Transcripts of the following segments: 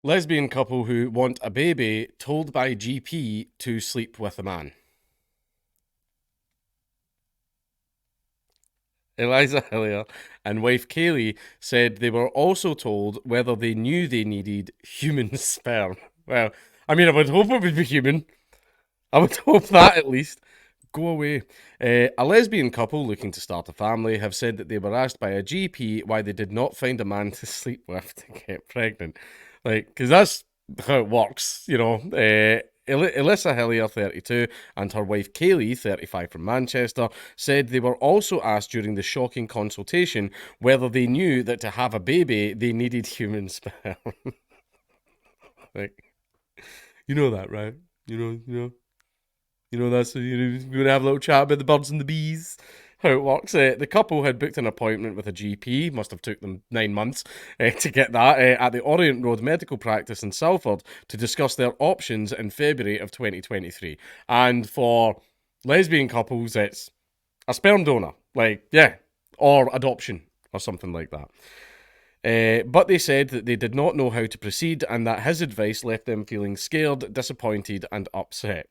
Lesbian couple who want a baby told by GP to sleep with a man. Eliza Hillier and wife Kaylee said they were also told whether they knew they needed human sperm. Well, I mean, I would hope it would be human. I would hope that at least. Go away. A lesbian couple looking to start a family have said that they were asked by a GP why they did not find a man to sleep with to get pregnant. Like, because that's how it works, you know. Alyssa Hillier, 32, and her wife Kaylee, 35, from Manchester, said they were also asked during the shocking consultation whether they knew that to have a baby they needed human sperm. Like, you know that, right? That's we're gonna have a little chat about the birds and the bees. How it works. The couple had booked an appointment with a GP. Must have took them 9 months to get that at the Orient Road Medical Practice in Salford to discuss their options in February of 2023. And for lesbian couples, it's a sperm donor, like yeah, or adoption or something like that. But they said that they did not know how to proceed and that his advice left them feeling scared, disappointed, and upset.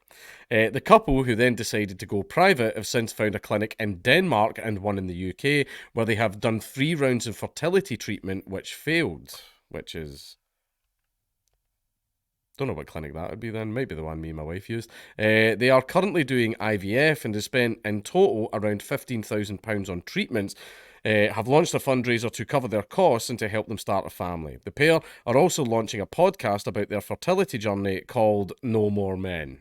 The couple, who then decided to go private, have since found a clinic in Denmark and one in the UK where they have done 3 rounds of fertility treatment which failed. Which is. Don't know what clinic that would be then. Maybe the one me and my wife used. They are currently doing IVF and have spent in total around £15,000 on treatments. Have launched a fundraiser to cover their costs and to help them start a family. The pair are also launching a podcast about their fertility journey called No More Men.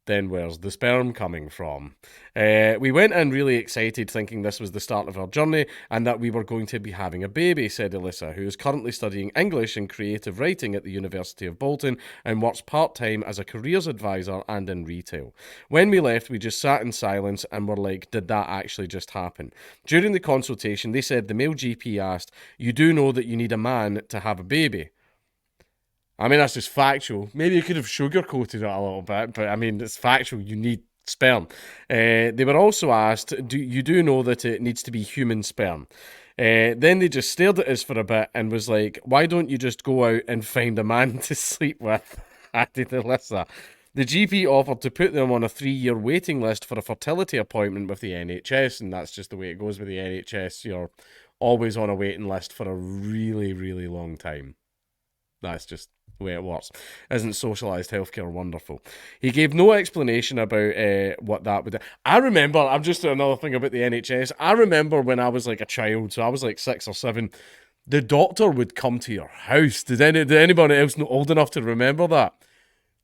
Then where's the sperm coming from? We went in really excited, thinking this was the start of our journey and that we were going to be having a baby, said Alyssa, who is currently studying English and creative writing at the University of Bolton and works part-time as a careers advisor and in retail. When we left, we just sat in silence and were like, did that actually just happen? During the consultation, they said the male GP asked, you do know that you need a man to have a baby? I mean, that's just factual. Maybe you could have sugarcoated it a little bit, but I mean, it's factual. You need sperm. They were also asked, do know that it needs to be human sperm? Then they just stared at us for a bit and was like, why don't you just go out and find a man to sleep with? Added Alyssa. The GP offered to put them on a 3-year waiting list for a fertility appointment with the NHS, and that's just the way it goes with the NHS. You're always on a waiting list for a really, really long time. That's just the way it works. Isn't socialised healthcare wonderful? He gave no explanation about what that would do. I remember, I'm just doing another thing about the NHS. I remember when I was like a child, so I was like 6 or 7, the doctor would come to your house. Did anybody else not old enough to remember that?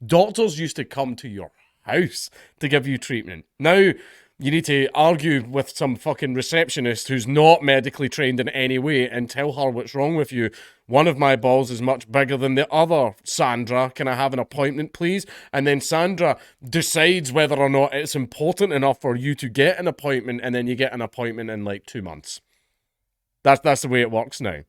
Doctors used to come to your house to give you treatment. Now, you need to argue with some fucking receptionist who's not medically trained in any way and tell her what's wrong with you. One of my balls is much bigger than the other. Sandra, can I have an appointment, please? And then Sandra decides whether or not it's important enough for you to get an appointment, and then you get an appointment in like 2 months. That's the way it works now.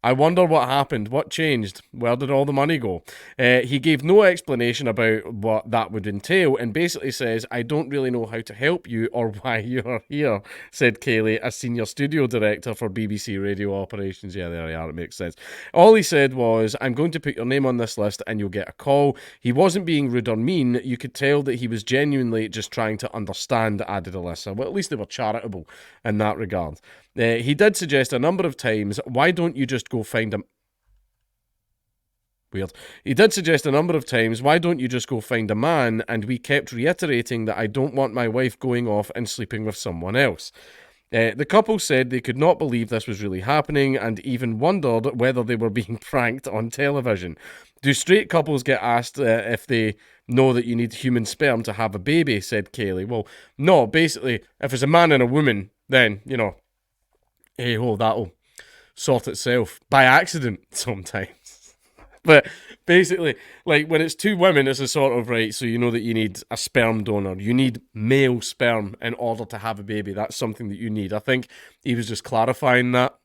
I wonder what happened. What changed? Where did all the money go? He gave no explanation about what that would entail and basically says, I don't really know how to help you or why you're here, said Kaylee, a senior studio director for BBC Radio Operations. Yeah, there you are. It makes sense. All he said was, I'm going to put your name on this list and you'll get a call. He wasn't being rude or mean. You could tell that he was genuinely just trying to understand, added Alyssa. Well, at least they were charitable in that regard. He did suggest a number of times, why don't you just go find a... Weird. He did suggest a number of times, why don't you just go find a man? And we kept reiterating that I don't want my wife going off and sleeping with someone else. The couple said they could not believe this was really happening and even wondered whether they were being pranked on television. Do straight couples get asked if they know that you need human sperm to have a baby, said Kaylee. Well, no, basically, if it's a man and a woman, then, you know, hey ho, that'll sort itself by accident sometimes. But basically, like when it's 2 women, it's a sort of right. So you know that you need a sperm donor. You need male sperm in order to have a baby. That's something that you need. I think he was just clarifying that.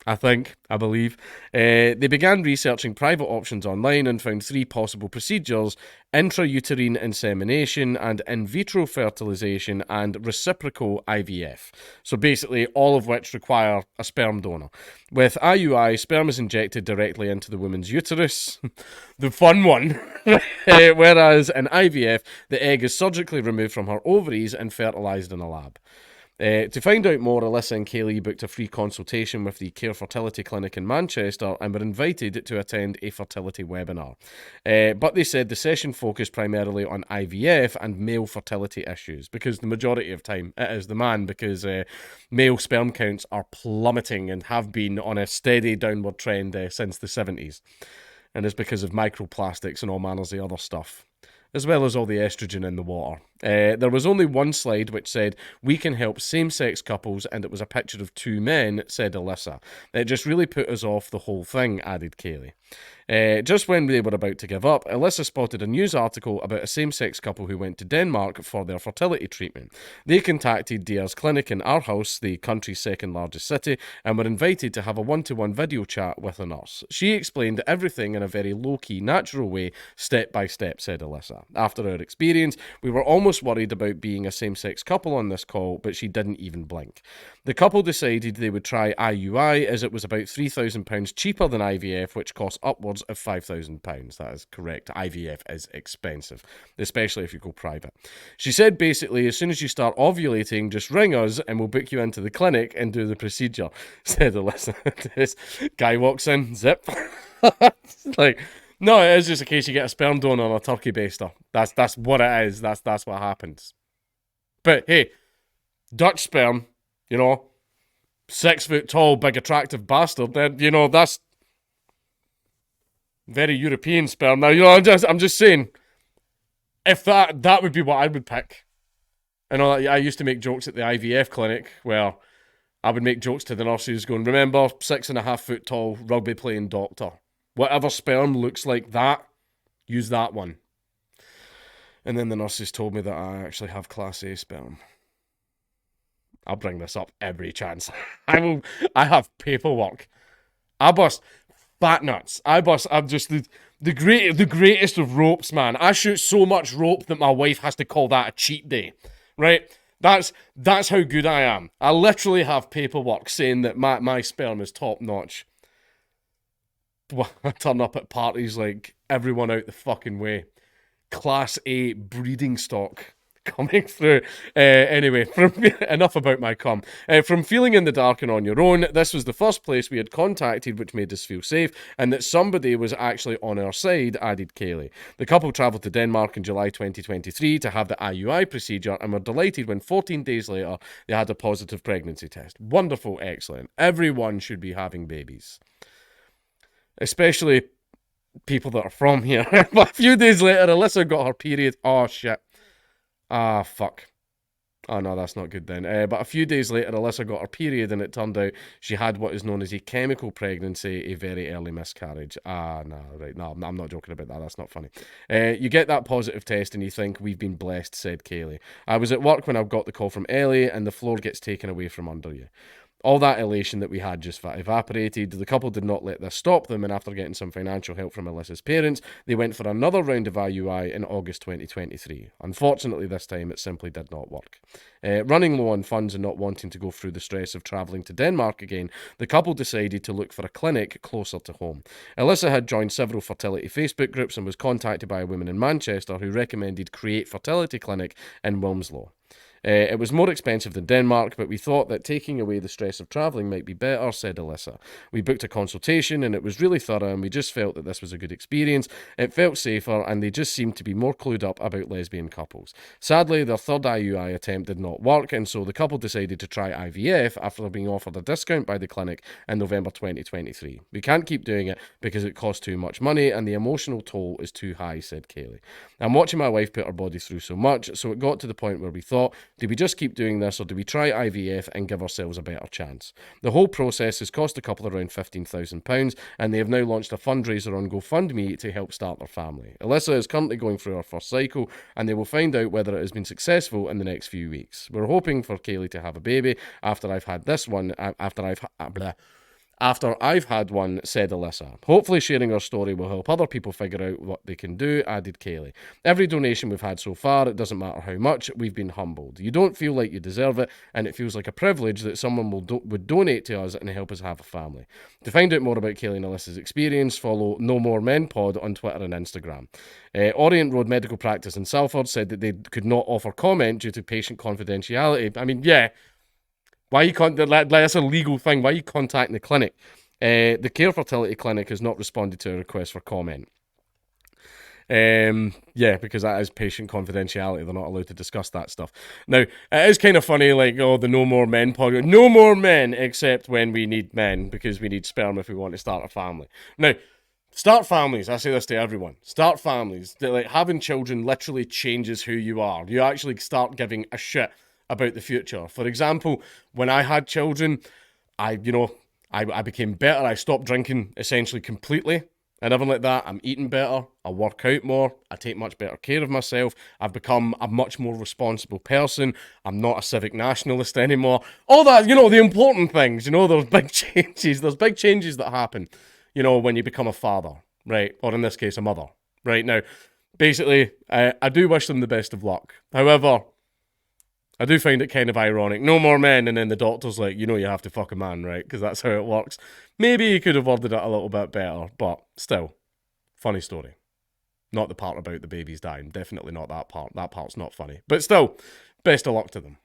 I believe. They began researching private options online and found 3 possible procedures: intrauterine insemination and in vitro fertilization and reciprocal IVF. So basically, all of which require a sperm donor. With IUI, sperm is injected directly into the woman's uterus, the fun one, whereas in IVF, the egg is surgically removed from her ovaries and fertilized in a lab. To find out more, Alyssa and Kaylee booked a free consultation with the Care Fertility Clinic in Manchester and were invited to attend a fertility webinar. But they said the session focused primarily on IVF and male fertility issues, because the majority of time it is the man, because male sperm counts are plummeting and have been on a steady downward trend since the 70s. And it's because of microplastics and all manners of other stuff, as well as all the estrogen in the water. There was only one slide which said, "We can help same-sex couples," and it was a picture of 2 men, said Alyssa. It just really put us off the whole thing, added Kaylee. Just when they were about to give up, Alyssa spotted a news article about a same-sex couple who went to Denmark for their fertility treatment. They contacted DR's clinic in Aarhus, the country's second largest city, and were invited to have a one-to-one video chat with a nurse. She explained everything in a very low-key, natural way, step by step, said Alyssa. After our experience, we were almost worried about being a same-sex couple on this call, but she didn't even blink. The couple decided they would try IUI, as it was about £3,000 cheaper than IVF, which costs upwards of £5,000. That is correct. IVF is expensive, especially if you go private. She said basically, as soon as you start ovulating, just ring us and we'll book you into the clinic and do the procedure, said Alyssa. This guy walks in, zip. Like, no, it is just a case you get a sperm donor on a turkey baster. That's what it is. That's what happens. But hey, Dutch sperm, 6 foot tall, big attractive bastard. Then that's very European sperm. Now I'm just saying, if that would be what I would pick. I used to make jokes at the IVF clinic where I would make jokes to the nurses going, "Remember, 6.5 foot tall, rugby playing doctor. Whatever sperm looks like that, use that one." And then the nurses told me that I actually have Class A sperm. I'll bring this up every chance. I have paperwork. I bust fat nuts. I'm just the greatest of ropes, man. I shoot so much rope that my wife has to call that a cheat day. Right? That's how good I am. I literally have paperwork saying that my sperm is top notch. I turn up at parties like everyone out the fucking way. Class A breeding stock coming through. Anyway, enough about my cum. From feeling in the dark and on your own, this was the first place we had contacted which made us feel safe, and that somebody was actually on our side, added Kaylee. The couple travelled to Denmark in July 2023 to have the IUI procedure, and were delighted when 14 days later they had a positive pregnancy test. Wonderful, excellent. Everyone should be having babies. Especially people that are from here. But a few days later, Alyssa got her period. Oh, shit. Ah, fuck. Oh, no, that's not good then. But a few days later, Alyssa got her period, and it turned out she had what is known as a chemical pregnancy, a very early miscarriage. Ah, no, right. No, I'm not joking about that. That's not funny. You get that positive test, and you think, "We've been blessed," said Kaylee. "I was at work when I got the call from Ellie, and the floor gets taken away from under you." All that elation that we had just evaporated. The couple did not let this stop them, and after getting some financial help from Alyssa's parents, they went for another round of IUI in August 2023. Unfortunately, this time it simply did not work. Running low on funds and not wanting to go through the stress of travelling to Denmark again, the couple decided to look for a clinic closer to home. Alyssa had joined several fertility Facebook groups and was contacted by a woman in Manchester who recommended Create Fertility Clinic in Wilmslow. It was more expensive than Denmark, but we thought that taking away the stress of travelling might be better, said Alyssa. We booked a consultation and it was really thorough, and we just felt that this was a good experience. It felt safer, and they just seemed to be more clued up about lesbian couples. Sadly, their third IUI attempt did not work, and so the couple decided to try IVF after being offered a discount by the clinic in November 2023. We can't keep doing it because it costs too much money and the emotional toll is too high, said Kaylee. I'm watching my wife put her body through so much, so it got to the point where we thought, do we just keep doing this, or do we try IVF and give ourselves a better chance? The whole process has cost a couple around £15,000, and they have now launched a fundraiser on GoFundMe to help start their family. Alyssa is currently going through her first cycle, and they will find out whether it has been successful in the next few weeks. We're hoping for Kaylee to have a baby after I've had this one, after I've had one, said Alyssa. Hopefully sharing our story will help other people figure out what they can do, added Kaylee. Every donation we've had so far, it doesn't matter how much, we've been humbled. You don't feel like you deserve it, and it feels like a privilege that someone would donate to us and help us have a family. To find out more about Kaylee and Alyssa's experience, follow No More Men Pod on Twitter and Instagram. Orient Road Medical Practice in Salford said that they could not offer comment due to patient confidentiality. I mean, yeah. Why you can't? That's a legal thing. Why are you contacting the clinic? The Care Fertility Clinic has not responded to a request for comment. Yeah, because that is patient confidentiality. They're not allowed to discuss that stuff. Now, it is kind of funny, like, oh, the No More Men podcast. No more men, except when we need men, because we need sperm if we want to start a family. Now, start families. I say this to everyone. Start families. Like, having children literally changes who you are. You actually start giving a shit about the future. For example, when I had children, I became better. I stopped drinking essentially completely and everything like that. I'm eating better. I work out more. I take much better care of myself. I've become a much more responsible person. I'm not a civic nationalist anymore. All that, the important things. There's big changes. There's big changes that happen, when you become a father, right? Or in this case, a mother, right? Now, basically, I do wish them the best of luck. However, I do find it kind of ironic. No more men, and then the doctor's like, you have to fuck a man, right? Because that's how it works. Maybe he could have worded it a little bit better, but still, funny story. Not the part about the babies dying. Definitely not that part. That part's not funny. But still, best of luck to them.